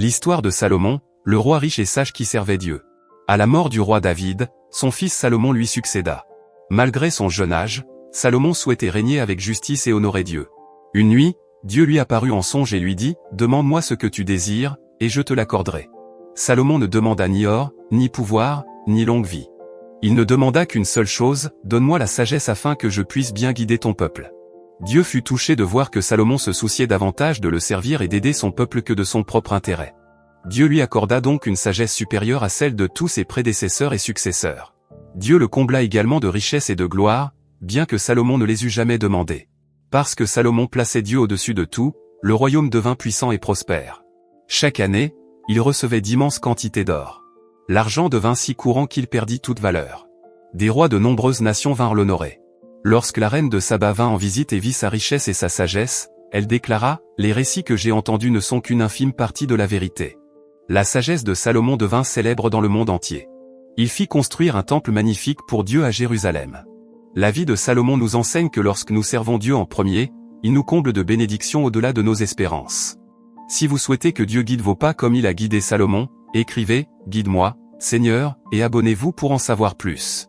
L'histoire de Salomon, le roi riche et sage qui servait Dieu. À la mort du roi David, son fils Salomon lui succéda. Malgré son jeune âge, Salomon souhaitait régner avec justice et honorer Dieu. Une nuit, Dieu lui apparut en songe et lui dit, « Demande-moi ce que tu désires, et je te l'accorderai. » Salomon ne demanda ni or, ni pouvoir, ni longue vie. Il ne demanda qu'une seule chose, « Donne-moi la sagesse afin que je puisse bien guider ton peuple. » Dieu fut touché de voir que Salomon se souciait davantage de le servir et d'aider son peuple que de son propre intérêt. Dieu lui accorda donc une sagesse supérieure à celle de tous ses prédécesseurs et successeurs. Dieu le combla également de richesses et de gloire, bien que Salomon ne les eût jamais demandées. Parce que Salomon plaçait Dieu au-dessus de tout, le royaume devint puissant et prospère. Chaque année, il recevait d'immenses quantités d'or. L'argent devint si courant qu'il perdit toute valeur. Des rois de nombreuses nations vinrent l'honorer. Lorsque la reine de Saba vint en visite et vit sa richesse et sa sagesse, elle déclara, « Les récits que j'ai entendus ne sont qu'une infime partie de la vérité. » La sagesse de Salomon devint célèbre dans le monde entier. Il fit construire un temple magnifique pour Dieu à Jérusalem. La vie de Salomon nous enseigne que lorsque nous servons Dieu en premier, il nous comble de bénédictions au-delà de nos espérances. Si vous souhaitez que Dieu guide vos pas comme il a guidé Salomon, écrivez, « Guide-moi, Seigneur », et abonnez-vous pour en savoir plus.